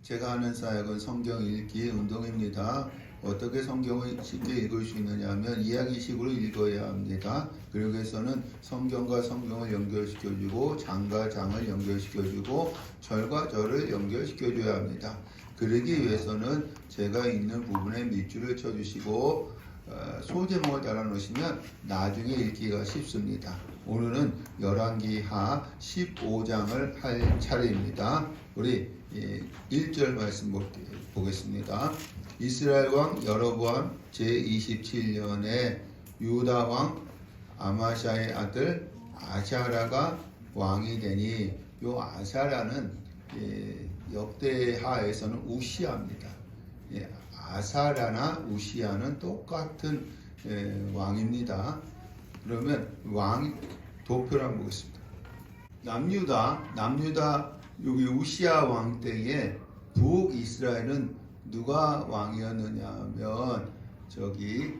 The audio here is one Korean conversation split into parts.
제가 하는 사역은 성경 읽기 운동입니다. 어떻게 성경을 쉽게 읽을 수 있느냐 하면 이야기식으로 읽어야 합니다. 그러기 위해서는 성경과 성경을 연결시켜주고 장과 장을 연결시켜주고 절과 절을 연결시켜줘야 합니다. 그러기 위해서는 제가 읽는 부분에 밑줄을 쳐주시고 소제목을 달아 놓으시면 나중에 읽기가 쉽습니다. 오늘은 열왕기하 15장을 할 차례입니다. 우리 1절 말씀 보겠습니다. 이스라엘 왕 여로보암 제27년에 유다 왕 아마샤의 아들 아샤라가 왕이 되니 요 아샤라는 역대하에서는 우시아입니다. 아사라나 우시아는 똑같은 왕입니다. 그러면 왕 도표를 한번 보겠습니다. 남유다 여기 우시아 왕 때에 북이스라엘은 누가 왕이었느냐 하면 저기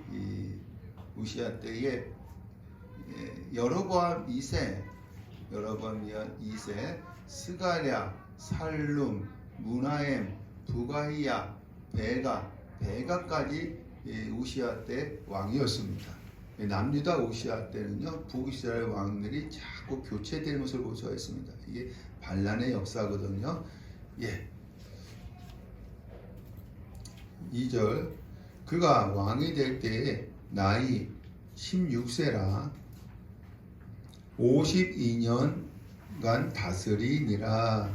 우시아 때에 여로보암 2세 스가랴, 살룸, 무나엠, 부가이야, 베가까지 우시아 때 왕이었습니다. 남유다 우시아 때는요 북이스라엘 왕들이 자꾸 교체되는 것을 볼 수가 있습니다. 이게 반란의 역사거든요. 2절 그가 왕이 될 때에 나이 16세라 52년간 다스리니라.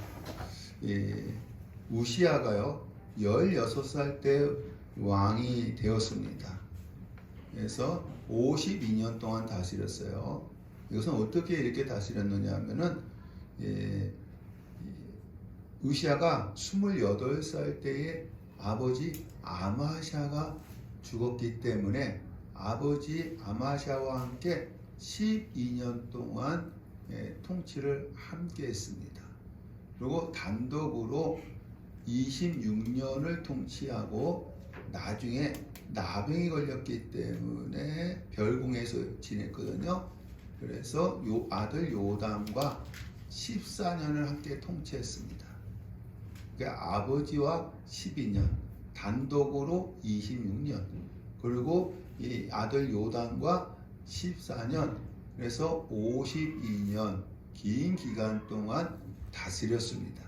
우시아가요 16살 때 왕이 되었습니다. 그래서 52년 동안 다스렸어요. 이것은 어떻게 이렇게 다스렸느냐 하면은 우시아가 28살 때에 아버지 아마샤가 죽었기 때문에 아버지 아마샤와 함께 12년 동안 통치를 함께 했습니다. 그리고 단독으로 26년을 통치하고 나중에 나병이 걸렸기 때문에 별궁에서 지냈거든요. 그래서 아들 요담과 14년을 함께 통치했습니다. 그러니까 아버지와 12년, 단독으로 26년, 그리고 이 아들 요담과 14년, 그래서 52년 긴 기간 동안 다스렸습니다.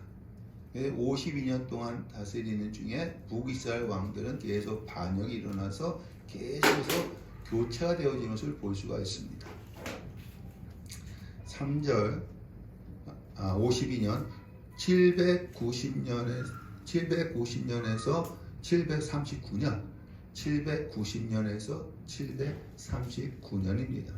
52년 동안 다스리는 중에 북이스라엘 왕들은 계속 반역이 일어나서 계속해서 교체가 되어지는 것을 볼 수가 있습니다. 3절 52년 790년에서 739년 790년에서 739년입니다.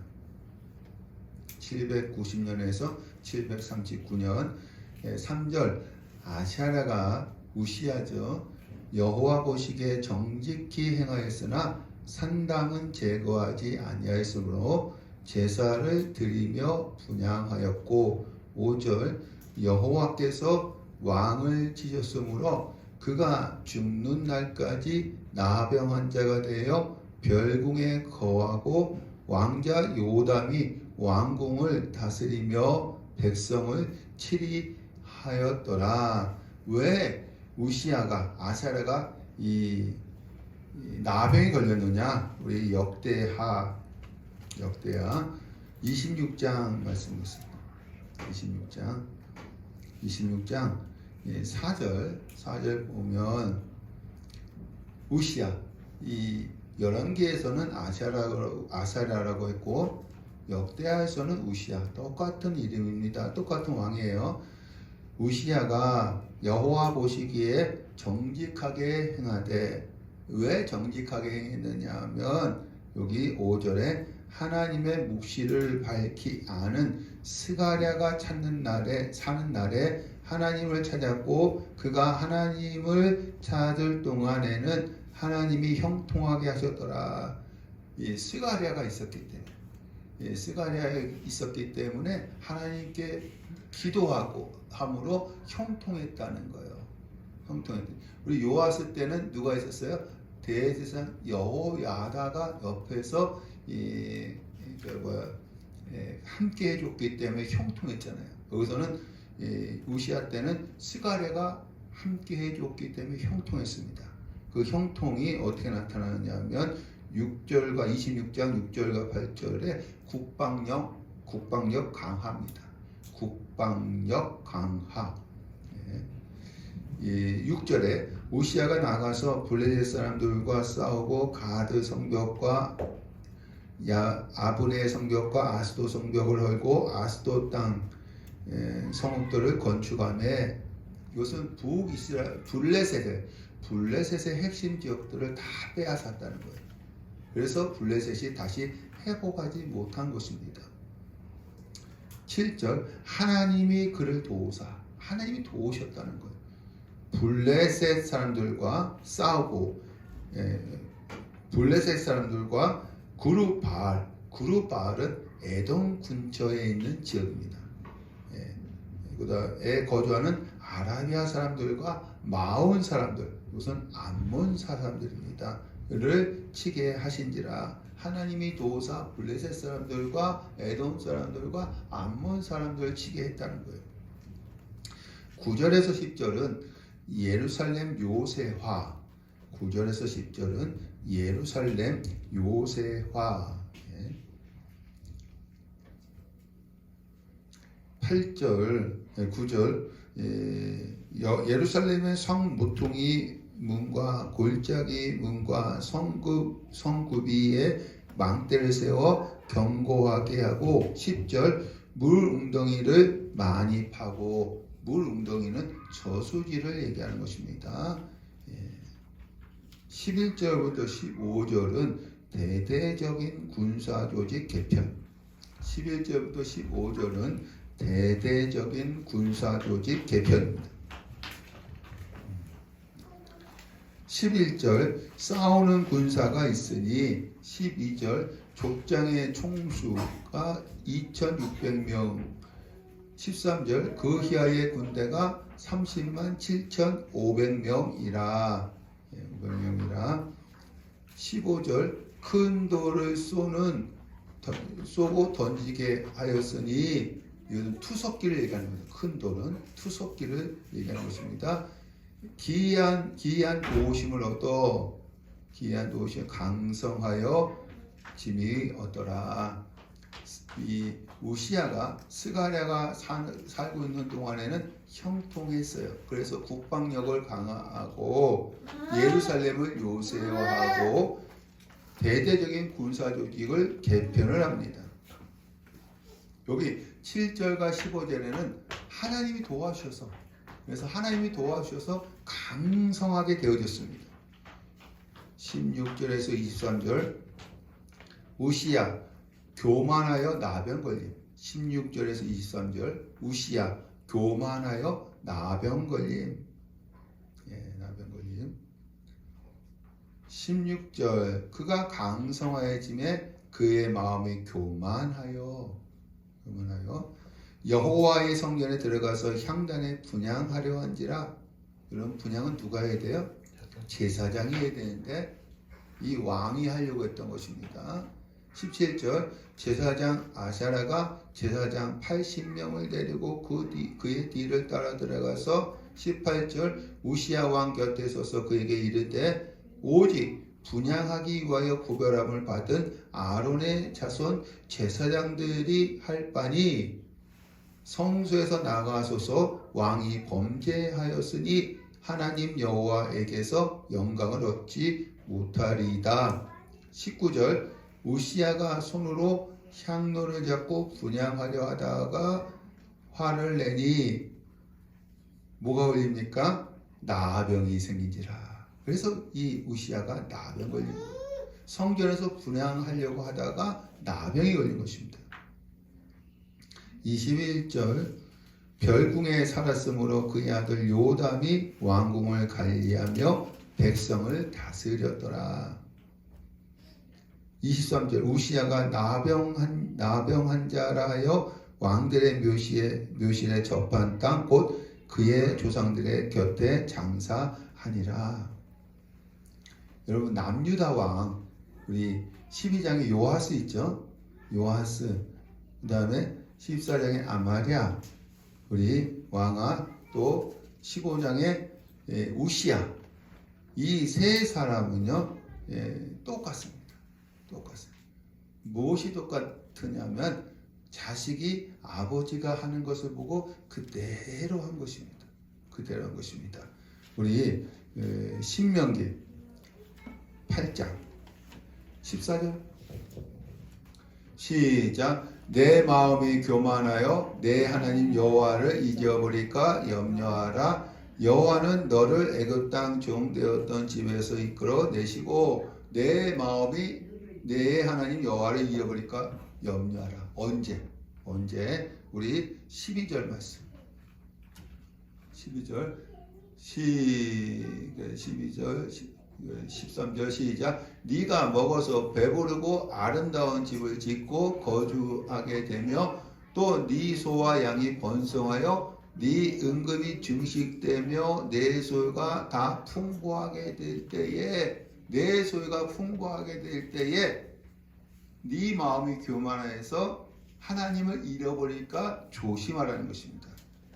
790년에서 739년 3절 아샤라가 우시아죠. 여호와 보시기에 정직히 행하였으나 산당은 제거하지 아니하였으므로 제사를 드리며 분향하였고 5절 여호와께서 왕을 치셨으므로 그가 죽는 날까지 나병 환자가 되어 별궁에 거하고 왕자 요담이 왕궁을 다스리며 백성을 치리하였더라. 왜 우시아가 아사라가 이 나병이 걸렸느냐? 우리 역대하 26장 말씀입니다. 26장 4절 보면 우시아 이 열왕기에서는 아사라라고 했고 역대하에서는 우시아 똑같은 이름입니다. 똑같은 왕이에요. 우시아가 여호와 보시기에 정직하게 행하되 왜 정직하게 행했느냐 하면 여기 5절에 하나님의 묵시를 밝히 아는 스가랴가 사는 날에 하나님을 찾았고 그가 하나님을 찾을 동안에는 하나님이 형통하게 하셨더라. 이 스가랴가 있었기 때문에 하나님께 기도하고 함으로 형통했다는 거예요. 우리 요아스 때는 누가 있었어요? 대제사장 여호야다가 옆에서 함께 해줬기 때문에 형통했잖아요. 여기서는 우시아 때는 스가랴가 함께 해줬기 때문에 형통했습니다. 그 형통이 어떻게 나타나느냐면 6절과 26장 6절과 8절에 국방력 강화입니다. 국방력 강화. 6절에 우시야가 나가서 블레셋 사람들과 싸우고 가드 성벽과 아브네 성벽과 아스도 성벽을 헐고 아스도 땅 성읍들을 건축하며 이것은 북이스라엘 블레셋의 핵심 지역들을 다 빼앗았다는 거예요. 그래서 블레셋이 다시 회복하지 못한 것입니다. 7절 하나님이 그를 도우사 하나님이 도우셨다는 거예요. 블레셋 사람들과 싸우고 블레셋 사람들과 구르바알은 에돔 근처에 있는 지역입니다. 그다음에 거주하는 아라비아 사람들과 마온 사람들, 이것은 암몬 사람들입니다. 를 치게 하신지라 하나님이 도우사 블레셋 사람들과 에돔 사람들과 암몬 사람들을 치게 했다는 거예요. 9절에서 10절은 예루살렘 요새화. 9절에서 10절은 예루살렘 요새화. 8절, 9절 예루살렘의 성 모퉁이 문과 골짜기 문과 성구비에 망대를 세워 견고하게 하고 10절 물 웅덩이를 많이 파고 물 웅덩이는 저수지를 얘기하는 것입니다. 11절부터 15절은 대대적인 군사조직 개편. 11절부터 15절은 대대적인 군사조직 개편입니다. 11절 싸우는 군사가 있으니 12절 족장의 총수가 2600명 13절 그 희하의 군대가 30만 7500명이라 15절 큰 돌을 쏘고 던지게 하였으니 이것은 투석기를 얘기하는 겁니다. 큰 돌은 투석기를 얘기하는 것입니다. 기이한 도우심을 얻어 기이한 도우심 강성하여 짐이 얻더라. 이 우시야가 스가랴가 살고 있는 동안에는 형통했어요. 그래서 국방력을 강화하고 예루살렘을 요새화하고 대대적인 군사 조직을 개편을 합니다. 여기 7절과 15절에는 하나님이 도와주셔서 그래서 하나님이 도와주셔서 강성하게 되어졌습니다. 16절에서 23절 우시야 교만하여 나병 걸림. 16절에서 23절 우시야 교만하여 나병 걸림. 나병 걸림. 16절 그가 강성하여짐에 그의 마음이 교만하여 여호와의 성전에 들어가서 향단에 분향하려 한지라. 이런 분향은 누가 해야 돼요? 제사장이 해야 되는데 이 왕이 하려고 했던 것입니다. 17절 제사장 아샤라가 제사장 80명을 데리고 그의 뒤를 따라 들어가서 18절 우시야 왕 곁에 서서 그에게 이르되 오직 분향하기 위하여 구별함을 받은 아론의 자손 제사장들이 할 바니 성소에서 나가소서. 왕이 범죄하였으니 하나님 여호와에게서 영광을 얻지 못하리이다. 19절 우시야가 손으로 향로를 잡고 분향하려 하다가 화를 내니 뭐가 걸립니까? 나병이 생긴지라. 그래서 이 우시야가 나병 걸린 거예요. 성전에서 분향하려고 하다가 나병이 걸린 것입니다. 21절 별궁에 살았으므로 그의 아들 요담이 왕궁을 관리하며 백성을 다스렸더라. 23절 우시야가 나병 환자라 하여 왕들의 묘실에 접한 땅 곧 그의 조상들의 곁에 장사하니라. 여러분 남유다 왕 우리 12장에 요하스 있죠? 요하스 그 다음에 14장에 아마랴 우리 왕아 또 15장에 우시야, 이 세 사람은요 똑같습니다. 무엇이 똑같으냐면 자식이 아버지가 하는 것을 보고 그대로 한 것입니다. 우리 신명기 8장 14절 시작. 내 마음이 교만하여 내 하나님 여호와를 잊어버릴까 염려하라. 여호와는 너를 애굽 땅 종 되었던 집에서 이끌어 내시고 내 마음이 내 하나님 여호와를 잊어버릴까 염려하라. 언제? 우리 12절 말씀. 12절 13절 시작. 네가 먹어서 배부르고 아름다운 집을 짓고 거주하게 되며 또 네 소와 양이 번성하여 네 은금이 증식되며 내 소유가 다 풍부하게 될 때에 네 마음이 교만해서 하나님을 잃어버릴까 조심하라는 것입니다.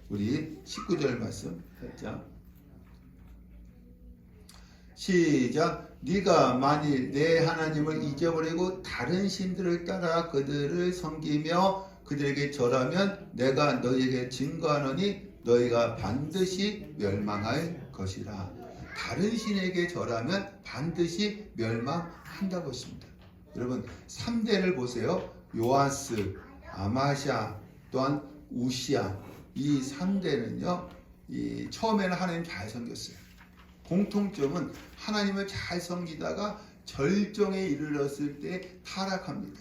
우리 19절 말씀 살짝 시작. 네가 만일 내 하나님을 잊어버리고 다른 신들을 따라 그들을 섬기며 그들에게 절하면 내가 너희에게 증거하노니 너희가 반드시 멸망할 것이라. 다른 신에게 절하면 반드시 멸망한다고 했습니다. 여러분 3대를 보세요. 요아스, 아마샤, 또한 우시야. 이 3대는요 처음에는 하나님 잘 섬겼어요. 공통점은 하나님을 잘 섬기다가 절정에 이르렀을 때 타락합니다.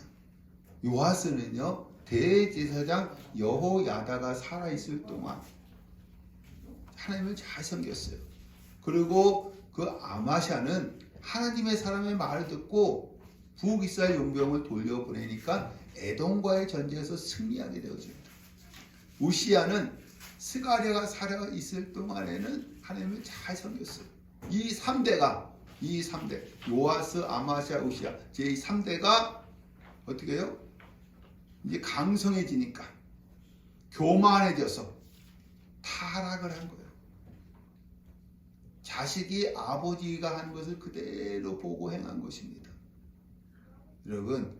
요아스는요 대제사장 여호야다가 살아있을 동안 하나님을 잘 섬겼어요. 그리고 그 아마샤는 하나님의 사람의 말을 듣고 북이스라엘 용병을 돌려보내니까 에돔과의 전쟁에서 승리하게 되어집니다. 우시야는 스가랴가 살아있을 동안에는 하나님을 잘 섬겼어요. 이 3대 요아스, 아마샤, 우시야 제 3대가 어떻게 해요? 이제 강성해지니까 교만해져서 타락을 한 거예요. 자식이 아버지가 하는 것을 그대로 보고 행한 것입니다. 여러분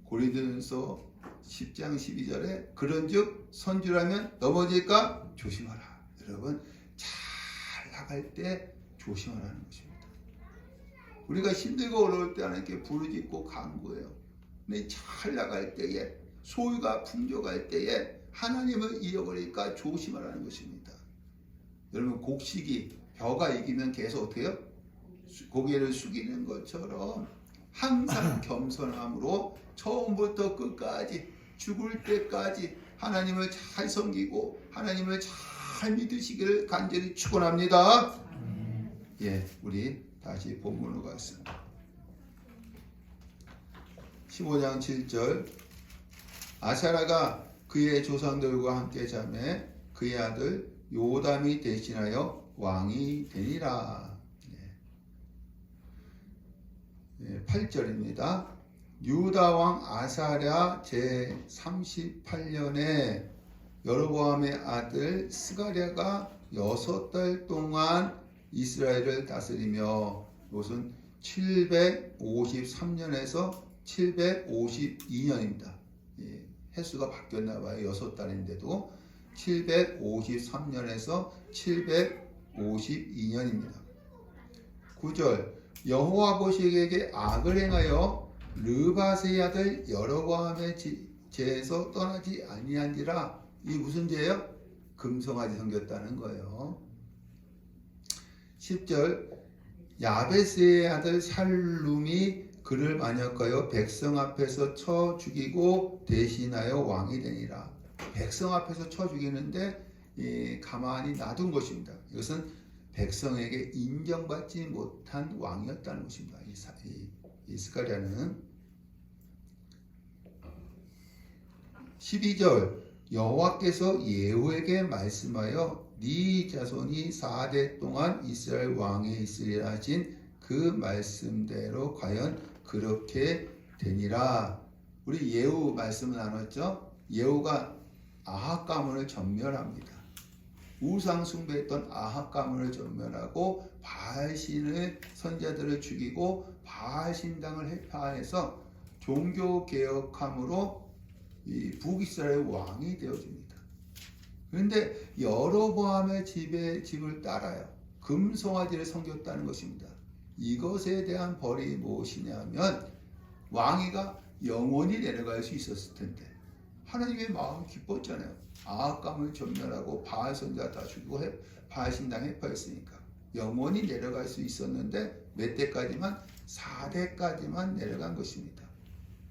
고린도전서 10장 12절에 그런즉 선지라면 넘어질까 조심하라. 여러분 잘 나갈 때 조심하라는 것입니다. 우리가 힘들고 어려울 때 하나님께 부르짖고 간구해요. 근데 잘 나갈 때에 소유가 풍족할 때에 하나님을 잃어버릴까 조심하라는 것입니다. 여러분 곡식이 벼가 이기면 계속 어떻게 해요? 고개를 숙이는 것처럼 항상 겸손함으로 처음부터 끝까지 죽을 때까지 하나님을 잘 섬기고 하나님을 잘 믿으시기를 간절히 축원합니다. 예, 우리 다시 본문으로 가겠습니다. 15장 7절 아사라가 그의 조상들과 함께 자매 그의 아들 요담이 대신하여 왕이 되니라. 8절입니다. 유다 왕 아사랴 제 38년에 여로보암의 아들 스가랴가 6달 동안 이스라엘을 다스리며 이것은 753년에서 752년입니다. 횟수가 바뀌었나 봐요. 6달인데도 753년에서 752년입니다. 9절 여호와 보시기에게 악을 행하여 르바스의 아들 여로보암의 제에서 떠나지 아니한지라. 이 무슨 죄예요? 금송아지 섬겼다는 거예요. 10절 야베스의 아들 살룸이 그를 만역하여 백성 앞에서 쳐 죽이고 대신하여 왕이 되니라. 백성 앞에서 쳐 죽이는데 가만히 놔둔 것입니다. 이것은 백성에게 인정받지 못한 왕이었다는 것입니다. 이 스가랴는 12절 여호와께서 예후에게 말씀하여 네 자손이 4대 동안 이스라엘 왕에 있으리라 하신 그 말씀대로 과연 그렇게 되니라. 우리 예후 말씀을 나눴죠. 예후가 아합 가문을 전멸합니다. 우상 숭배했던 아합 가문을 전멸하고 바알 신의 선자들을 죽이고 바알 신당을 해파해서 종교 개혁함으로 이 북이스라엘 왕이 되어줍니다. 그런데 여로보암의 집을 따라요. 금송아지를 섬겼다는 것입니다. 이것에 대한 벌이 무엇이냐면 왕위가 영원히 내려갈 수 있었을 텐데 하나님의 마음이 기뻤잖아요. 아합 가문을 전멸하고 바알 선자 다 죽이고 바알 신당 해파했으니까 영원히 내려갈 수 있었는데 몇 대까지만? 4대까지만 내려간 것입니다.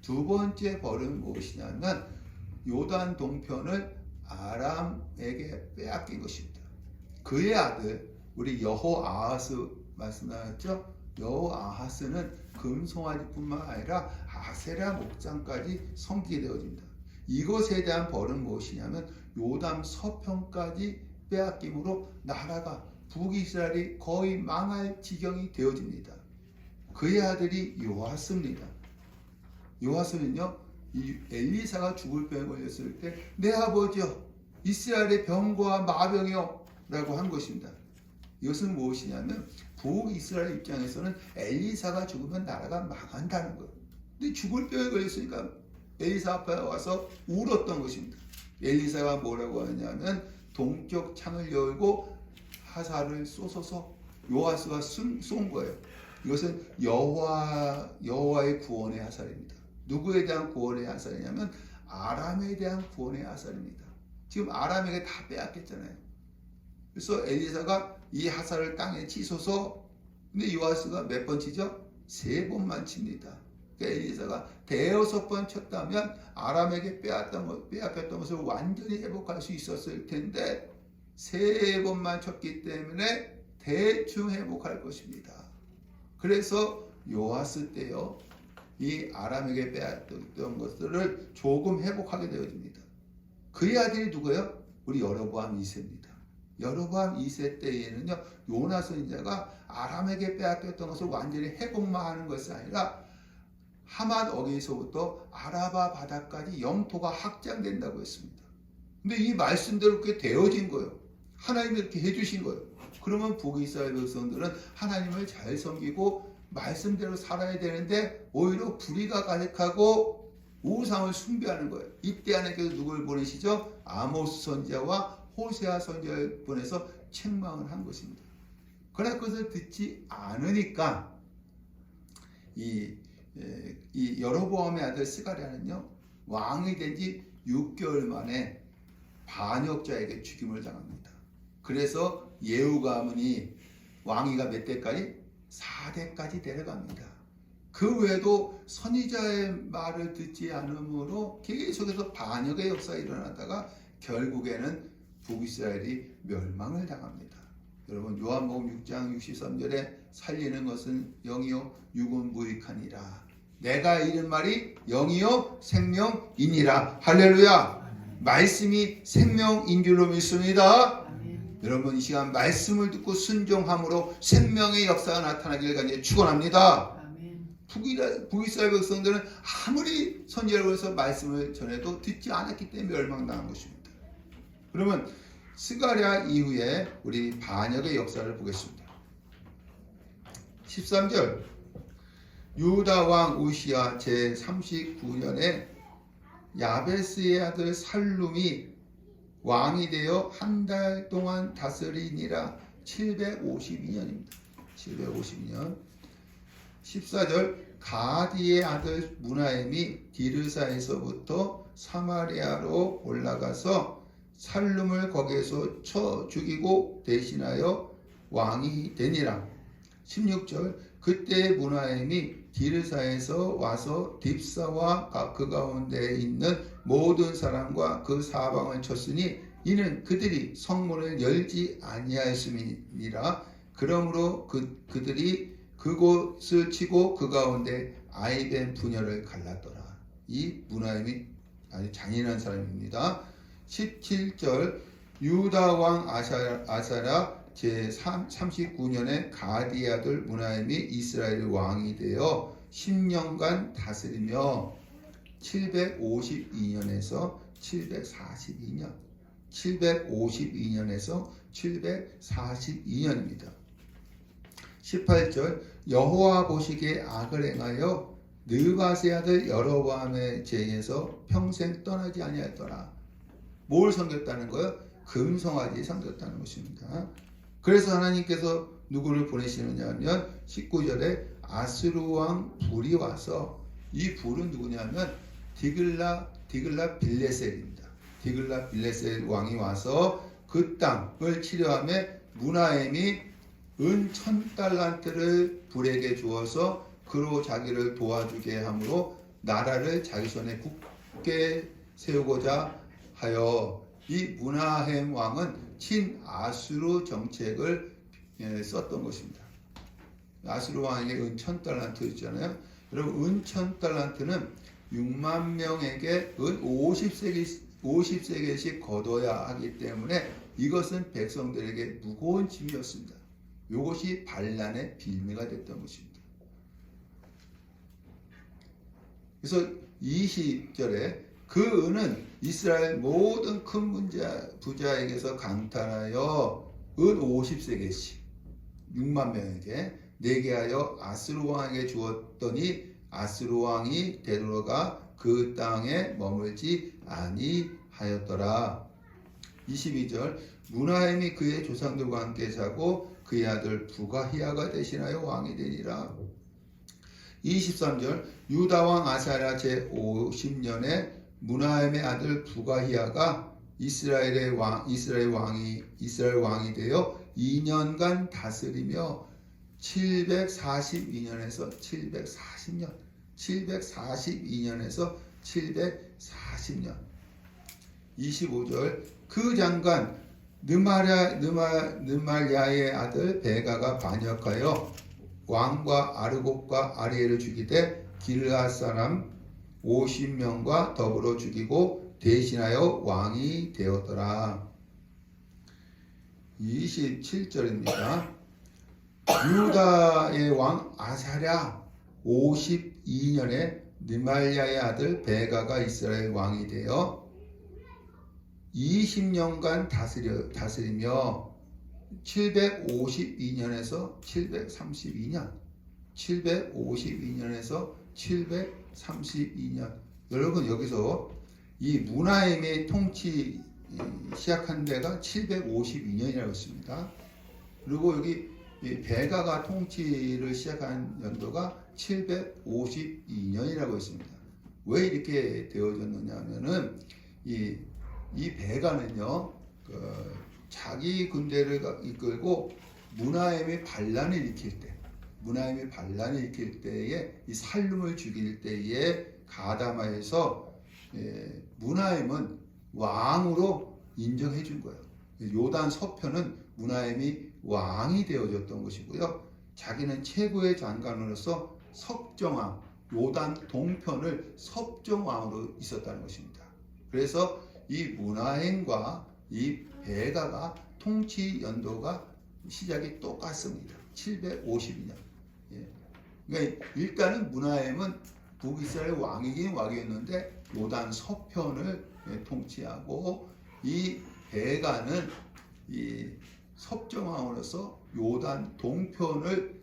두 번째 벌은 무엇이냐면 요단 동편을 아람에게 빼앗긴 것입니다. 그의 아들 우리 여호아하스 말씀하셨죠? 여호아하스는 금송아지뿐만 아니라 아세라 목장까지 섬기게 되어집니다. 이것에 대한 벌은 무엇이냐면 요단 서편까지 빼앗김으로 나라가 북이스라엘이 거의 망할 지경이 되어집니다. 그의 아들이 요아스입니다. 요아스는요, 이 엘리사가 죽을 병에 걸렸을 때 내 아버지여 이스라엘의 병과 마병이여 라고 한 것입니다. 이것은 무엇이냐면 북이스라엘 입장에서는 엘리사가 죽으면 나라가 망한다는 거예요. 근데 죽을 병에 걸렸으니까 엘리사 앞에 와서 울었던 것입니다. 엘리사가 뭐라고 하냐면 동쪽 창을 열고 화살을 쏘소서 요아스가 쏜 거예요. 이것은 여호와의 구원의 화살입니다. 누구에 대한 구원의 화살이냐면 아람에 대한 구원의 화살입니다. 지금 아람에게 다 빼앗겼잖아요. 그래서 엘리사가 이 화살을 땅에 치소서. 근데 요아스가 몇 번 치죠? 3번만 칩니다. 그러니까 엘리사가 대여섯 번 쳤다면 아람에게 빼앗겼던 것을 완전히 회복할 수 있었을 텐데 3번만 쳤기 때문에 대충 회복할 것입니다. 그래서 요아스 때요, 이 아람에게 빼앗겼던 것들을 조금 회복하게 되어집니다. 그의 아들이 누구예요? 우리 여로보암 2세입니다. 여로보암 2세 때에는요, 요나 선지자가 아람에게 빼앗겼던 것을 완전히 회복만 하는 것이 아니라 하맛 어귀에서부터 아라바 바다까지 영토가 확장된다고 했습니다. 근데 이 말씀대로 그렇게 되어진 거예요. 하나님이 이렇게 해주신 거예요. 그러면 북이스라엘 백성들은 하나님을 잘 섬기고 말씀대로 살아야 되는데 오히려 불의가 가득하고 우상을 숭배하는 거예요. 이때 하나님께서 누굴 보내시죠? 아모스 선지자와 호세아 선지자를 보내서 책망을 한 것입니다. 그러나 그것을 듣지 않으니까 이 여로보암의 아들 스가랴는요, 왕이 된 지 6개월 만에 반역자에게 죽임을 당합니다. 그래서 예후 가문이 왕위가 몇 대까지? 4대까지 내려갑니다. 그 외에도 선지자의 말을 듣지 않으므로 계속해서 반역의 역사가 일어나다가 결국에는 북이스라엘이 멸망을 당합니다. 여러분, 요한복음 6장 63절에 살리는 것은 영이요 육은 무익하니라. 내가 이른 말이 영이요 생명이니라. 할렐루야. 말씀이 생명인 줄로 믿습니다. 여러분, 이 시간 말씀을 듣고 순종함으로 생명의 역사가 나타나기를 간절히 축원합니다. 북이스라엘 백성들은 아무리 선지자로 해서 말씀을 전해도 듣지 않았기 때문에 멸망당한 것입니다. 그러면 스가랴 이후에 우리 반역의 역사를 보겠습니다. 13절, 유다 왕 우시야 제39년에 야베스의 아들 살룸이 왕이 되어 한 달 동안 다스리니라. 752년입니다. 752년. 14절, 가디의 아들 무나엠이 디르사에서부터 사마리아로 올라가서 살룸을 거기에서 쳐 죽이고 대신하여 왕이 되니라. 16절, 그때 무나엠이 디르사에서 와서 딥사와 그 가운데에 있는 모든 사람과 그 사방을 쳤으니 이는 그들이 성문을 열지 아니하였음이니라. 그러므로 그들이 그곳을 치고 그 가운데 아이벤 부녀를 갈랐더라. 이 무나엠이 아주 잔인한 사람입니다. 17절, 유다 왕 아사라 제39년에 가디의 아들 무나엠이 이스라엘 왕이 되어 10년간 다스리며 752년에서 742년, 752년에서 742년입니다. 18절 여호와 보시기에 악을 행하여 느밧의 아들 여로보암의 죄에서 평생 떠나지 아니하였더라. 뭘 섬겼다는 거예요? 금송아지 섬겼다는 것입니다. 그래서 하나님께서 누구를 보내시느냐 하면 19절에 아수르 왕 불이 와서, 이 불은 누구냐면 디글라 빌레셀입니다. 디글라 빌레셀 왕이 와서 그 땅을 치료하며 무나엠이 은 1000달란트를 불에게 주어서 그로 자기를 도와주게 함으로 나라를 자기 손에 굳게 세우고자 하여, 이 무나햄 왕은 친아수르 정책을 썼던 것입니다. 아수르 왕에게 은 1000달란트 있잖아요. 여러분, 은 1000달란트는 6만 명에게 은 50세계씩 거둬야 하기 때문에 이것은 백성들에게 무거운 짐이었습니다. 이것이 반란의 빌미가 됐던 것입니다. 그래서 20절에 그 은은 이스라엘 모든 큰 부자에게서 강탈하여 은 50세계씩 6만 명에게 내게 하여 아수르 왕에게 주었더니 아수르 왕이 되돌아가 그 땅에 머물지 아니하였더라. 22절 무나햄이 그의 조상들과 함께 자고 그의 아들 부가히야가 대신하여 왕이 되니라. 23절 유다 왕 아사랴 제50년에 무나햄의 아들 부가히야가 이스라엘 왕이 되어 2년간 다스리며 742년에서 740년 25절 그 장관 느말야의 아들 베가가 반역하여 왕과 아르곡과 아리엘을 죽이되 길앗 사람 50명과 더불어 죽이고 대신하여 왕이 되었더라. 27절입니다. 유다의 왕 아사랴 52년에 느말야의 아들 베가가 이스라엘 왕이 되어 20년간 다스리며 752년에서 732년. 여러분, 여기서 이 무나임의 통치 시작한 데가 752년이라고 했습니다. 그리고 여기 베가가 통치를 시작한 연도가 752년이라고 했습니다. 왜 이렇게 되어졌느냐 하면은 이 베가는요, 자기 군대를 이끌고 무나임의 반란을 일으킬 때에 이 살룸을 죽일 때에 가담하여서 무나임은 왕으로 인정해 준 거예요. 요단 서편은 무나임이 왕이 되어졌던 것이고요. 자기는 최고의 장관으로서 섭정왕, 요단 동편을 섭정왕으로 있었다는 것입니다. 그래서 이 무나임과 이 베가가 통치 연도가 시작이 똑같습니다. 752년. 그러니까 일단은 무나임은 북이스라엘 왕이긴 왕이었는데 요단 서편을 통치하고, 이 베가는 이 섭정왕으로서 요단 동편을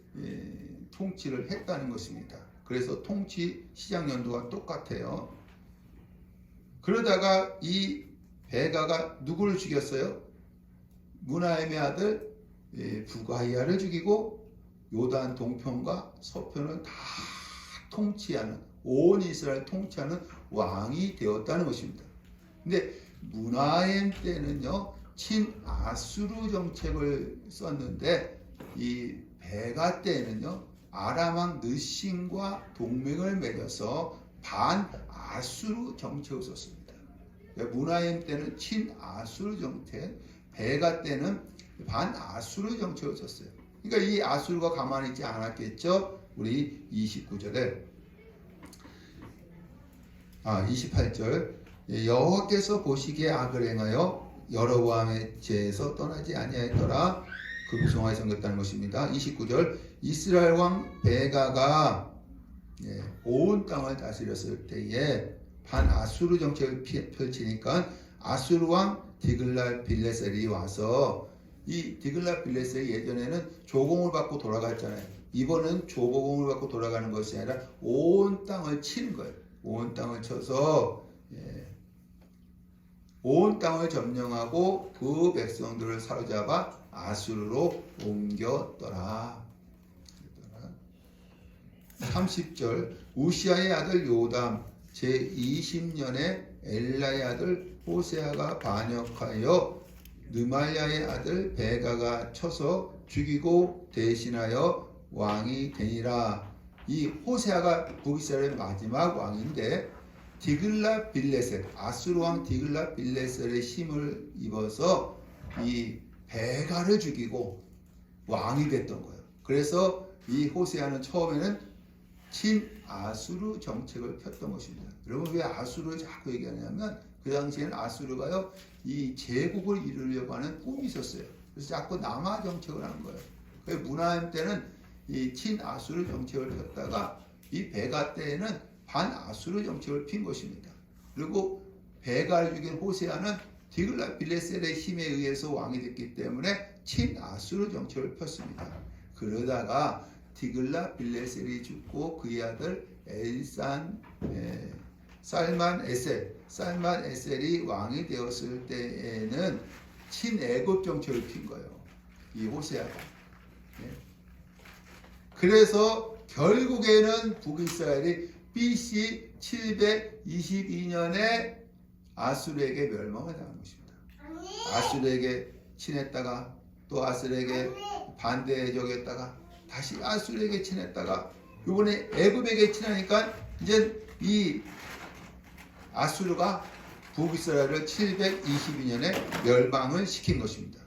통치를 했다는 것입니다. 그래서 통치 시작 연도가 똑같아요. 그러다가 이 베가가 누구를 죽였어요? 무나임의 아들 부가히야를 죽이고 요단 동편과 서편을 다 통치하는, 온 이스라엘 통치하는 왕이 되었다는 것입니다. 근데 무나임 때는요, 친아수르 정책을 썼는데 이 베가 때는요, 아람왕 느신과 동맹을 맺어서 반아수르 정책을 썼습니다. 무나임 때는 친아수르 정책, 베가 때는 반아수르 정책을 썼어요. 그러니까 이 아수르가 가만히 있지 않았겠죠. 우리 28절 여호와께서 보시기에 악을 행하여 여로보암의 죄에서 떠나지 아니하였더라. 금송아지 섬겼다는 것입니다. 29절 이스라엘 왕 베가가 온 땅을 다스렸을 때에 반아수르 정책을 펼치니까 아수르 왕 디글랏빌레셀이 와서 이 디글랏빌레셀이 예전에는 조공을 받고 돌아갔잖아요. 이번은 조공을 받고 돌아가는 것이 아니라 온 땅을 치는 거예요. 온 땅을 쳐서 온 땅을 점령하고 그 백성들을 사로잡아 아수르로 옮겼더라. 30절 우시아의 아들 요담 제20년에 엘라의 아들 호세아가 반역하여 느말야의 아들 베가가 쳐서 죽이고 대신하여 왕이 되니라. 이 호세아가 북이스라엘의 마지막 왕인데 디글랏빌레셀 아수르 왕 디글랏빌레셀의 힘을 입어서 이 베가를 죽이고 왕이 됐던 거예요. 그래서 이 호세아는 처음에는 친아수르 정책을 폈던 것입니다. 여러분 왜 아수르를 자꾸 얘기하냐면 그 당시에는 아수르가요 이 제국을 이루려고 하는 꿈이 있었어요. 그래서 자꾸 남하 정책을 하는 거예요. 그래서 문하임 때는 이 친아수르 정책을 폈다가 이 베가 때에는 반아수르 정책을 핀 것입니다. 그리고 베가를 죽인 호세아는 디글랏빌레셀의 힘에 의해서 왕이 됐기 때문에 친아수르 정책을 폈습니다. 그러다가 디글랏빌레셀이 죽고 그의 아들 살만 에셀이 왕이 되었을 때에는 친애굽 정책을 핀 거예요. 이 호세아가. 그래서 결국에는 북이스라엘이 BC 722년에 아수르에게 멸망을 당한 것입니다. 아수르에게 친했다가 또 아수르에게 반대적이었다가 다시 아수르에게 친했다가 이번에 애굽에게 친하니까 이제 이 아수르가 북이스라엘을 722년에 멸망을 시킨 것입니다.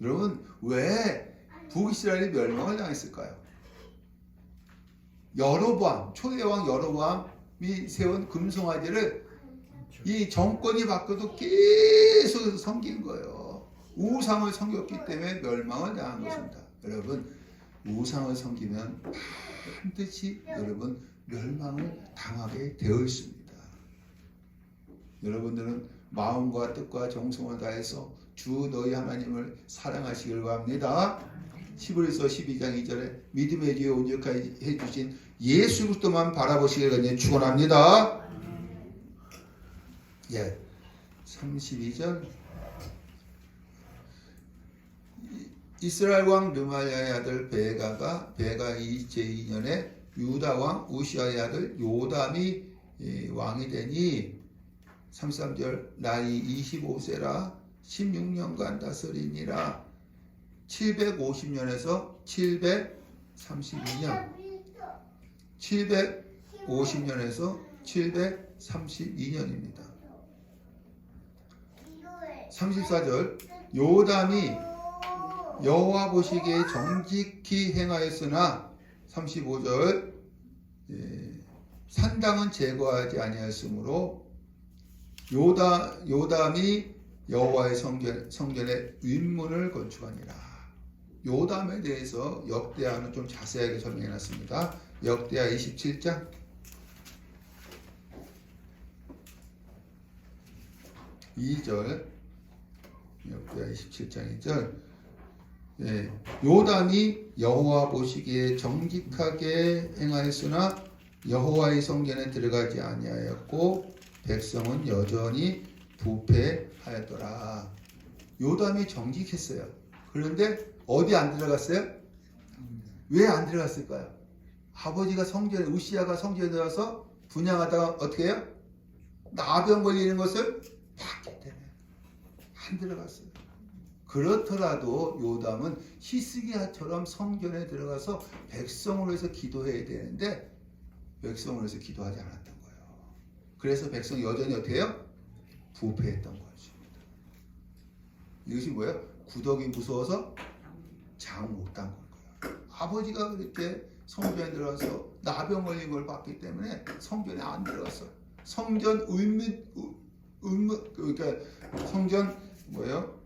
여러분 왜 북이스라엘이 멸망을 당했을까요? 여로보암 초대왕 여로보암이 세운 금송아지를 이 정권이 바뀌어도 계속 섬긴 거예요. 우상을 섬겼기 때문에 멸망을 당한 것입니다. 여러분 우상을 섬기면 반드시 여러분 멸망을 당하게 되어 있습니다. 여러분들은 마음과 뜻과 정성을 다해서 주 너희 하나님을 사랑하시길 바랍니다. 히브리서 12장 2절에 믿음의 뒤에 온전하게 해주신 예수 그리스도만 바라보시길 간절히 축원합니다. 32절 이스라엘 왕 르말야의 아들 베가 제2년에 유다 왕 우시아의 아들 요담이 왕이 되니 33절 나이 25세라 16년간 다스리니라. 750년에서 732년 750년에서 732년입니다. 34절 요담이 여호와 보시기에 정직히 행하였으나 35절 산당은 제거하지 아니하였으므로 요담이 여호와의 성전에 윗문을 건축하니라. 요담에 대해서 역대하는 좀 자세하게 설명해 놨습니다. 역대하 27장 2절 역대하 27장 2절 요담이 여호와 보시기에 정직하게 행하였으나 여호와의 성전에 들어가지 아니하였고 백성은 여전히 부패하였더라. 요담이 정직했어요. 그런데 어디 안 들어갔어요? 왜 안 들어갔을까요? 아버지가 성전에 우시아가 성전에 들어가서 분향하다가 어떻게 해요? 나병 걸리는 것을 봤기 때문에 안 들어갔어요. 그렇더라도 요담은 히스기야처럼 성전에 들어가서 백성을 위해서 기도해야 되는데 백성을 위해서 기도하지 않았던 거예요. 그래서 백성이 여전히 어떻게 해요? 부패했던 것입니다. 이것이 뭐예요? 구덕이 무서워서 장 못 담글 거예요. 아버지가 그렇게 성전에 들어가서 나병 걸린 걸 봤기 때문에 성전에 안 들어갔어. 성전 그러니까 성전 뭐예요?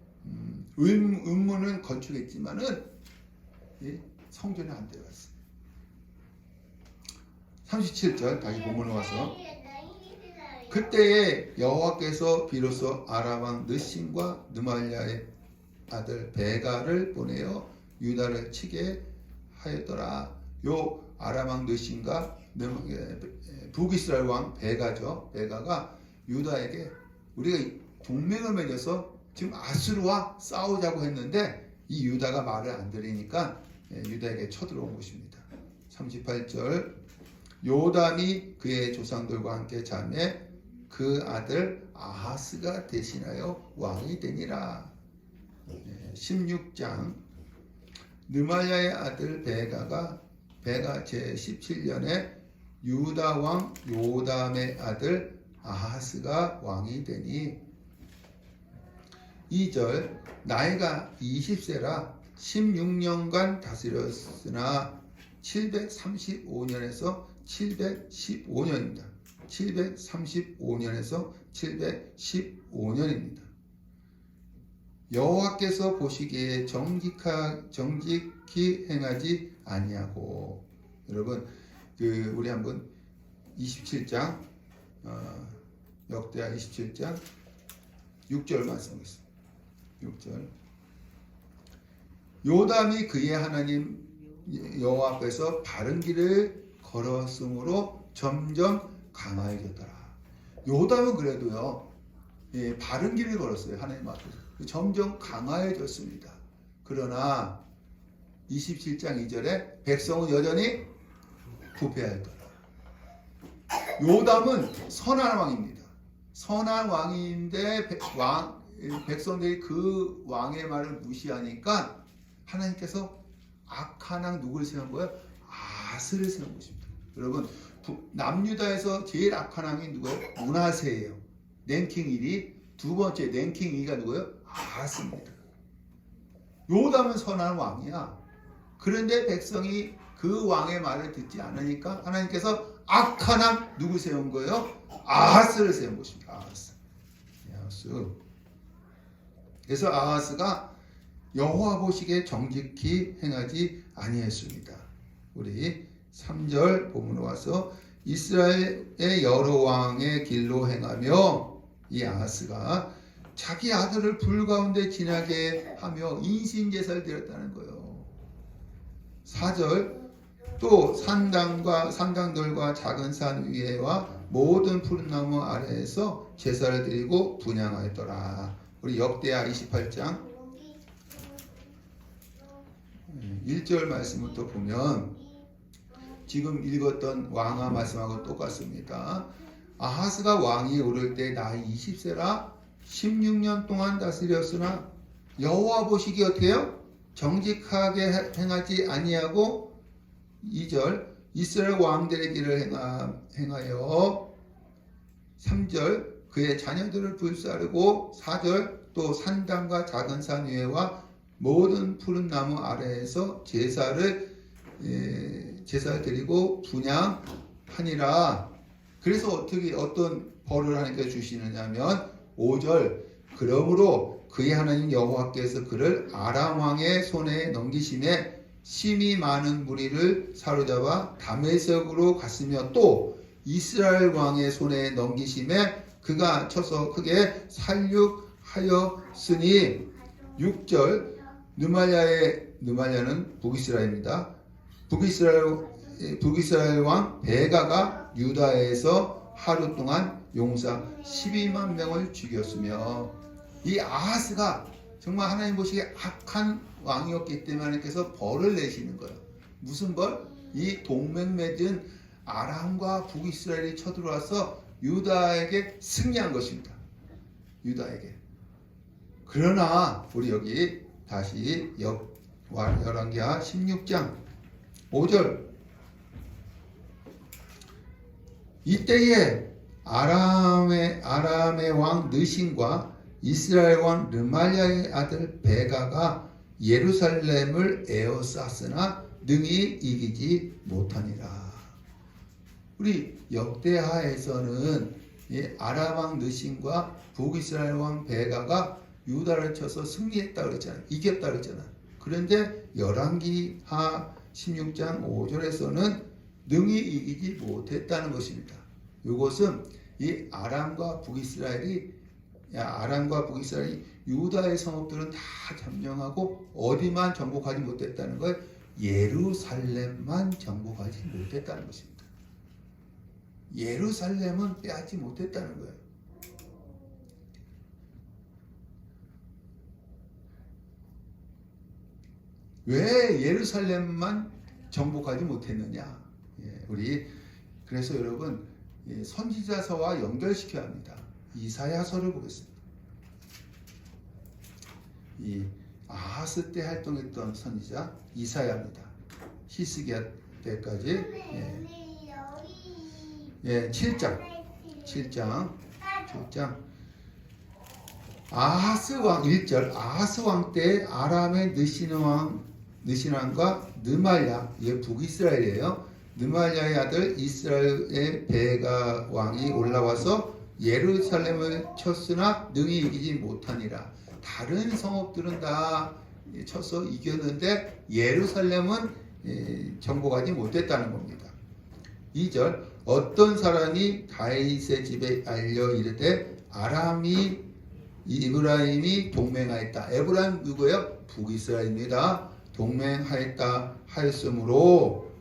의문은 건축했지만은 성전에 안 들어갔어요. 37절 다시 본문에 와서 그때에 여호와께서 비로소 아람 왕 느신과 느말랴의 아들 베가를 보내어 유다를 치게 하였더라. 요 아람 왕 느신과 북이스라엘 왕 베가죠. 베가가 유다에게 우리가 동맹을 맺어서 지금 아수르와 싸우자고 했는데 이 유다가 말을 안 들으니까 유다에게 쳐들어온 것입니다. 38절 요담이 그의 조상들과 함께 자매 그 아들 아하스가 대신하여 왕이 되니라. 16장 느말랴의 아들 베가 제17년에 유다 왕 요담의 아들 아하스가 왕이 되니 2절 나이가 20세라 16년간 다스렸으나 735년에서 715년입니다. 735년에서 715년입니다. 여호와께서 보시기에 정직히 행하지 아니하고 여러분 우리 한번 27장 역대하 27장 6절 말씀하겠습니다. 6절 요담이 그의 하나님 여호와 앞에서 바른 길을 걸었으므로 점점 강하여졌더라. 요담은 그래도요 바른 길을 걸었어요. 하나님 앞에서 점점 강하여졌습니다. 그러나 27장 2절에 백성은 여전히 부패하였더라. 요담은 선한 왕입니다. 선한 왕인데 백성들이 그 왕의 말을 무시하니까 하나님께서 악한 왕 누구를 세운 거예요? 아스를 세운 것입니다. 여러분 남유다에서 제일 악한 왕이 누구예요? 므낫세예요. 랭킹 1위. 두 번째 랭킹 2위가 누구예요? 아스입니다. 요담은 선한 왕이야. 그런데 백성이 그 왕의 말을 듣지 않으니까 하나님께서 악한 왕 누구 세운 거예요? 아하스를 세운 것입니다. 아하스. 그래서 아하스가 여호와 보시기에 정직히 행하지 아니했습니다. 우리 3절 본문으로 와서 이스라엘의 여러 왕의 길로 행하며 이 아하스가 자기 아들을 불 가운데 지나게 하며 인신제사를 드렸다는 거예요. 4절 또 산당들과 작은 산 위에와 모든 푸른 나무 아래에서 제사를 드리고 분향하였더라. 우리 역대하 28장 1절 말씀부터 보면 지금 읽었던 왕하 말씀하고 똑같습니다. 아하스가 왕위에 오를 때 나이 20세라 16년 동안 다스렸으나 여호와 보시기 어떻게 해요? 정직하게 행하지 아니하고 2절 이스라엘 왕들의 길을 행하여 3절 그의 자녀들을 불사르고 4절 또 산당과 작은 산 위에와 모든 푸른 나무 아래에서 제사를 드리고 분향하니라. 그래서 어떤 벌을 하나님께서 주시느냐면 5절 그러므로 그의 하나님 여호와께서 그를 아람 왕의 손에 넘기심에 심히 많은 무리를 사로잡아 다메섹으로 갔으며 또 이스라엘 왕의 손에 넘기심에 그가 쳐서 크게 살육하였으니 6절 느말랴는 북이스라엘입니다. 북이스라엘 왕 베가가 유다에서 하루 동안 용사 12만 명을 죽였으며 이 아하스가 정말 하나님 보시기에 악한 왕이었기 때문에 하나님께서 벌을 내시는 거예요. 무슨 벌? 이 동맹 맺은 아람과 북이스라엘이 쳐들어와서 유다에게 승리한 것입니다. 유다에게. 그러나 우리 여기 다시 열왕기하 16장 5절 이때에 아람의 왕 느신과 이스라엘 왕 르말랴의 아들 베가가 예루살렘을 에워쌌으나 능히 이기지 못하니라. 우리 역대하에서는 아람 왕 느신과 북이스라엘 왕 베가가 유다를 쳐서 승리했다 그랬잖아요. 이겼다 그랬잖아요. 그런데 열왕기하 16장 5절에서는 능히 이기지 못했다는 것입니다. 이것은 이 아람과 북이스라엘이 유다의 성읍들은 다 점령하고 어디만 정복하지 못했다는 걸? 예루살렘만 정복하지 못했다는 것입니다. 예루살렘은 빼앗지 못했다는 거예요. 왜 예루살렘만 정복하지 못했느냐? 우리 그래서 여러분 선지자서와 연결시켜야 합니다. 이사야서를 보겠습니다. 이 아하스 때 활동했던 선지자 이사야입니다. 히스기야 때까지 7장 아하스 왕 1절 아하스 왕 때 아람의 느시난과 느말랴, 이게 북이스라엘이에요. 느말랴의 아들 이스라엘의 베가 왕이 올라와서 예루살렘을 쳤으나 능히 이기지 못하니라. 다른 성읍들은 다 쳐서 이겼는데 예루살렘은 정복하지 못했다는 겁니다. 2절 어떤 사람이 다윗의 집에 알려 이르되 아람이 이브라임이 동맹하였다. 에브라임 누구예요? 북이스라엘입니다. 동맹하였다 하였으므로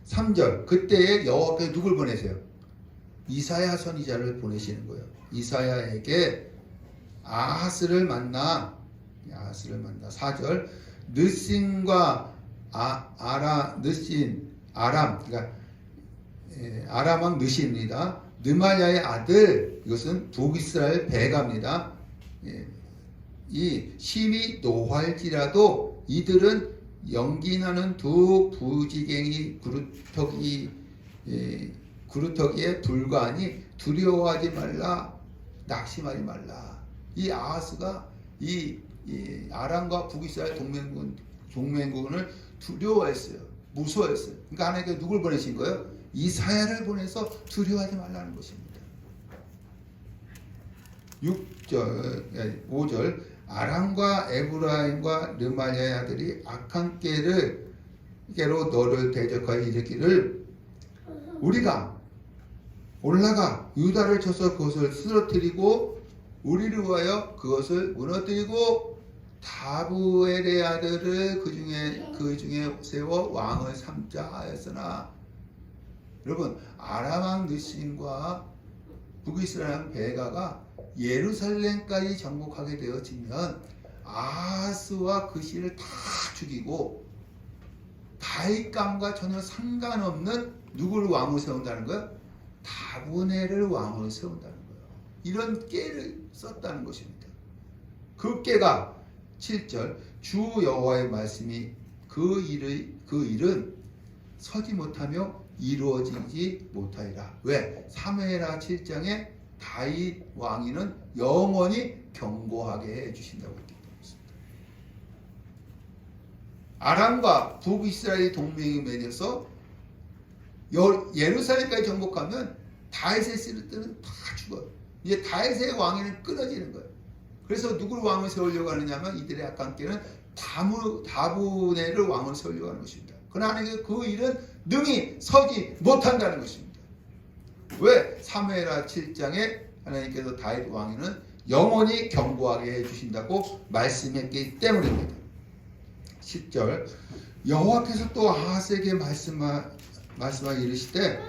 3절 그때에 여호와께서 누굴 보내세요? 이사야 선지자를 보내시는 거예요. 이사야에게 아하스를 만나 4절 느신과 아람 그러니까 아람 왕 느신입니다. 느말랴의 아들 이것은 북이스라엘 베가입니다. 이 심히 노할지라도 이들은 연기나는 두 부지갱이 구루터기에 불과하니 두려워하지 말라 낙심하지 말라. 이 아하스가 이 아람과 북이스라엘 동맹군을 두려워했어요. 무서워했어요. 그러니까 하나님께서 누굴 보내신 거예요? 이사야를 보내서 두려워하지 말라는 것입니다. 5절 아람과 에브라임과 르말랴의 아들이 악한 깨로 너를 대적하여 이르기를 우리가 올라가 유다를 쳐서 그것을 쓰러뜨리고 우리를 위하여 그것을 무너뜨리고 다부엘의 아들을 그 중에 세워 왕을 삼자 하였으나 여러분 아람 왕 느신과 북이스라엘 왕 베가가 예루살렘까지 정복하게 되어지면 아하스와 그 시를 다 죽이고 다윗감과 전혀 상관없는 누구를 왕으로 세운다는 거예요? 다분해를 왕으로 세운다는 거예요. 이런 깨를 썼다는 것입니다. 그 깨가 7절 주 여호와의 말씀이 그 일은 서지 못하며 이루어지지 못하리라. 왜? 사무엘하 7장에 다윗 왕위는 영원히 견고하게 해주신다고 했기 때문입니다. 아람과 북이스라엘이 동맹이 맺어서 예루살렘까지 정복하면 다윗의 씨들은 다 죽어요. 이제 다윗의 왕위는 끊어지는 거예요. 그래서 누구를 왕을 세우려고 하느냐면 이들의 악한 깨는 다분해를 왕을 세우려고 하는 것입니다. 그러나 하나님께서 그 일은 능히 서지 못한다는 것입니다. 왜? 사무엘하 7장에 하나님께서 다윗 왕위는 영원히 견고하게 해주신다고 말씀했기 때문입니다. 10절 여호와께서 또 아하스에게 말씀하 이르시되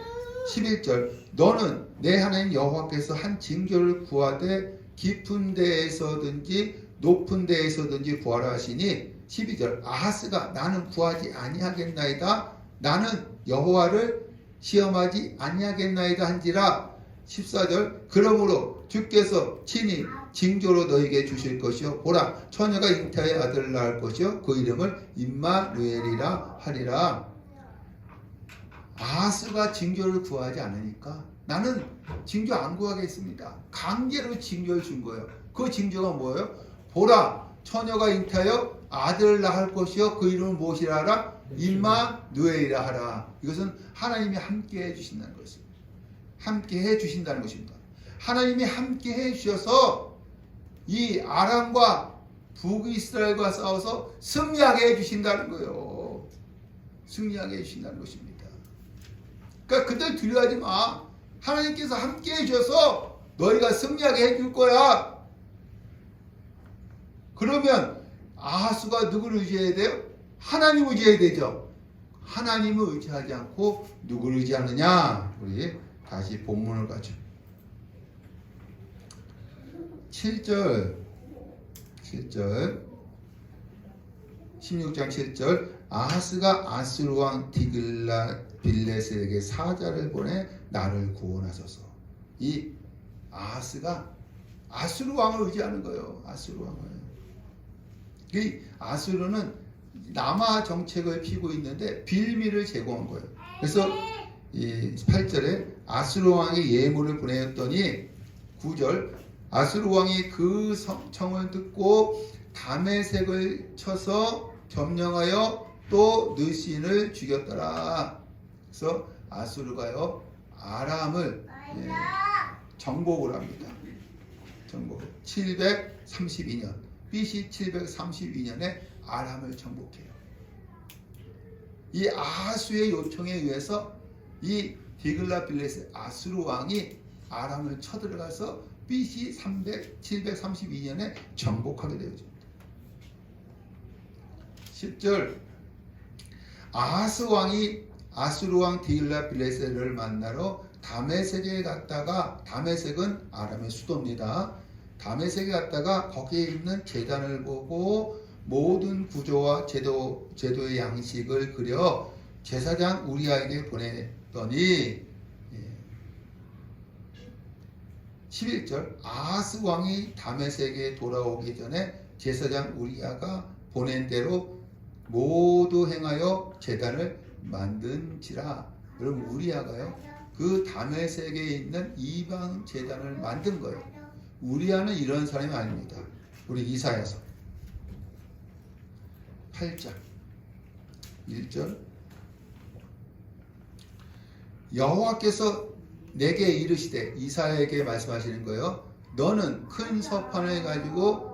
11절 너는 내 하나님 여호와께서 한 징조를 구하되 깊은 데에서든지 높은 데에서든지 구하라 하시니 12절 아하스가 나는 구하지 아니하겠나이다 나는 여호와를 시험하지 아니하겠나이다 한지라 14절 그러므로 주께서 친히 징조로 너에게 주실 것이요 보라 처녀가 잉태하여 아들을 낳을 것이요 그 이름을 임마누엘이라 하리라. 아하스가 징조를 구하지 않으니까 나는 징조 안 구하겠습니다. 강제로 징조를 준 거예요. 그 징조가 뭐예요? 보라 처녀가 잉태하여 아들을 낳을 것이요 그 이름은 무엇이라 하라? 임마누엘이라 하라. 이것은 하나님이 함께 해주신다는 것입니다. 함께 해주신다는 것입니다. 하나님이 함께 해주셔서 이 아람과 북이스라엘과 싸워서 승리하게 해주신다는 거예요. 승리하게 해주신다는 것입니다. 그러니까 그들 두려워하지 마. 하나님께서 함께 해줘서 너희가 승리하게 해줄 거야. 그러면 아하스가 누구를 의지해야 돼요? 하나님을 의지해야 되죠. 하나님을 의지하지 않고 누구를 의지하느냐? 우리 다시 본문을 가죠. 7절 16장 7절 아하스가 아수르 왕 디글라빌레스에게 사자를 보내 나를 구원하소서. 이 아하스가 아수르 왕을 의지하는 거예요. 아수르 왕을. 이 아수르는 남하 정책을 피고 있는데 빌미를 제공한 거예요. 그래서 이 8절에 아수르 왕이 예물을 보내었더니 9절 아수르 왕이 그 청을 듣고 다메섹을 쳐서 점령하여 또 느신을 죽였더라. 그래서 아수르가요 아람을 정복을 합니다. 정복. 732년 BC 732년에 아람을 정복해요. 이 아하수의 요청에 의해서 이 디글라빌레스 아수르 왕이 아람을 쳐들어가서 BC 732년에 정복하게 되어집니다. 10절 아하스 왕이 아수르 왕 디글라빌레스를 만나러 다메섹에 갔다가 다메섹은 아람의 수도입니다. 다메섹에 갔다가 거기에 있는 제단을 보고 모든 구조와 제도의 양식을 그려 제사장 우리아에게 보냈더니 11절 아하스 왕이 다메섹에 돌아오기 전에 제사장 우리아가 보낸 대로 모두 행하여 제단을 만든지라. 여러분 우리아가요 그 다메섹에 있는 이방 제단을 만든 거예요. 우리아는 이런 사람이 아닙니다. 우리 이사야서 8장 1절 여호와께서 내게 이르시되 이사야에게 말씀하시는 거예요. 너는 큰 서판을 가지고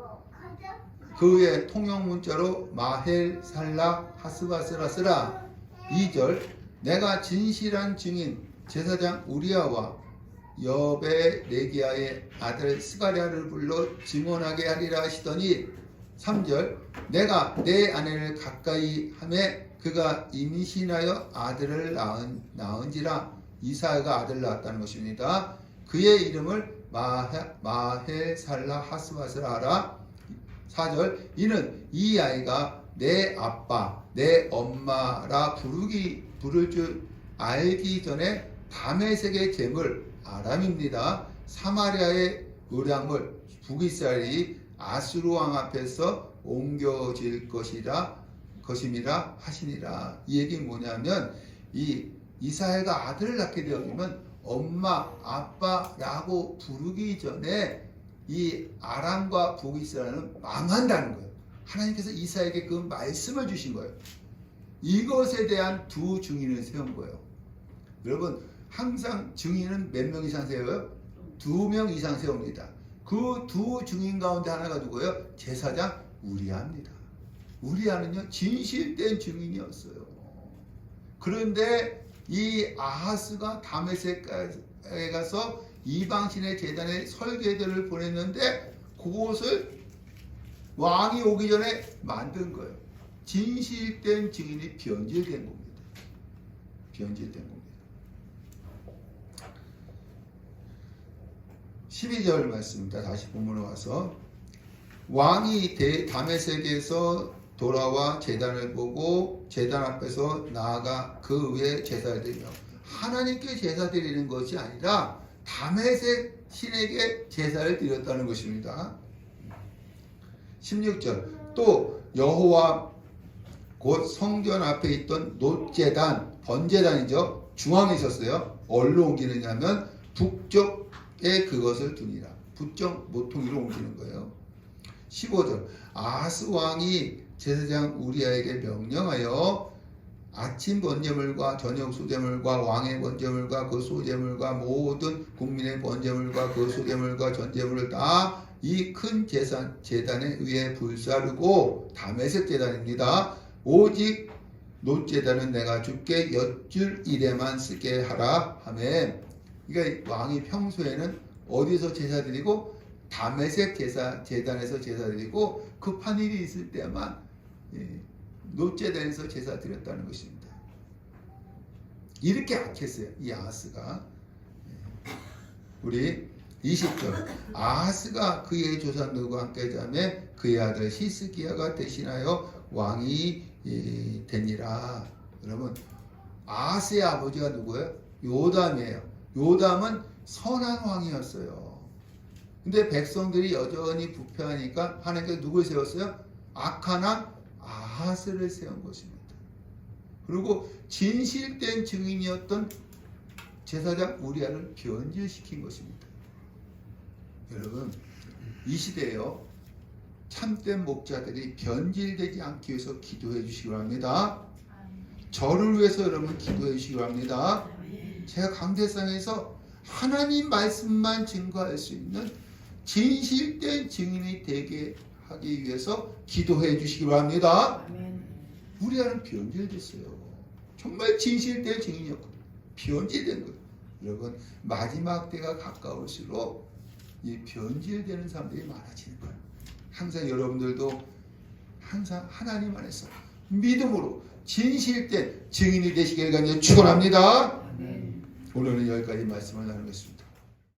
그 위에 통용 문자로 마헬 살라 하스바스라 쓰라. 2절 내가 진실한 증인 제사장 우리아와 여베 레기야의 아들 스가랴를 불러 증언하게 하리라 하시더니 3절 내가 내 아내를 가까이 하매 그가 임신하여 아들을 낳은지라. 이사야가 아들을 낳았다는 것입니다. 그의 이름을 마헬 살라 하스바스라 하라. 4절 이는 이 아이가 내 아빠 내 엄마라 부를 줄 알기 전에 다메섹의 재물 아람입니다. 사마리아의 의량물 북이스라엘이 아수르 왕 앞에서 옮겨질 것임이라 하시니라. 이 얘기는 뭐냐면 이 이사야가 아들을 낳게 되어지면 엄마 아빠라고 부르기 전에 이 아람과 북이스라엘은 망한다는 거예요. 하나님께서 이사야에게 그 말씀을 주신 거예요. 이것에 대한 두 증인을 세운 거예요. 여러분 항상 증인은 몇 명 이상 세워요? 2명 이상 세웁니다. 그 두 증인 가운데 하나가 누구예요? 제사장 우리아입니다. 우리아는요 진실된 증인이었어요. 그런데 이 아하스가 다메섹에 가서 이방신의 제단에 설계들을 보냈는데 그곳을 왕이 오기 전에 만든 거예요. 진실된 증인이 변질된 겁니다. 변질된 겁니다. 12절 말씀입니다. 다시 본문에 와서 왕이 다메섹에서 돌아와 제단을 보고 제단 앞에서 나아가 그 위에 제사를 드리며 하나님께 제사 드리는 것이 아니라 다메섹 신에게 제사를 드렸다는 것입니다. 16절 또 여호와 곧 성전 앞에 있던 놋제단 번제단이죠. 중앙에 있었어요. 어디로 옮기느냐면 북쪽에 그것을 두니라. 북쪽 모퉁이로 옮기는 거예요. 15절 아하스 왕이 제사장 우리아에게 명령하여 아침 번제물과 저녁 소제물과 왕의 번제물과 그 소제물과 모든 국민의 번제물과 그 소제물과 전제물을 다 이 큰 제단에 위에 불사르고 다메섹 제단입니다. 오직 놋제단은 내가 주께 엿줄 일에만 쓰게 하라 하매 그러니까 왕이 평소에는 어디서 제사 드리고 다메섹 제단에서 제사 드리고 급한 일이 있을 때만 노제단에서 제사 드렸다는 것입니다. 이렇게 악했어요, 이 아하스가. 우리 20절. 아하스가 그의 조상들과 함께 자매 그의 아들 히스기야가 대신하여 왕이 되니라. 여러분, 아하스의 아버지가 누구예요? 요담이에요. 요담은 선한 왕이었어요. 근데 백성들이 여전히 부패하니까 하나님께서 누굴 세웠어요? 악한 왕 아하스를 세운 것입니다. 그리고 진실된 증인이었던 제사장 우리아를 변질시킨 것입니다. 여러분, 이 시대에요, 참된 목자들이 변질되지 않기 위해서 기도해 주시기 바랍니다. 저를 위해서 여러분 기도해 주시기 바랍니다. 제가 강대상에서 하나님 말씀만 증거할 수 있는 진실된 증인이 되게 하기 위해서 기도해 주시기 바랍니다. 우리아는 변질됐어요. 정말 진실된 증인이었고 변질된 거예요. 여러분, 마지막 때가 가까울수록 이 변질되는 사람들이 많아지는 거예요. 항상 여러분들도 항상 하나님 안에서 믿음으로 진실된 증인이 되시길 간절히 축원합니다. 오늘은 여기까지 말씀을 나누겠습니다.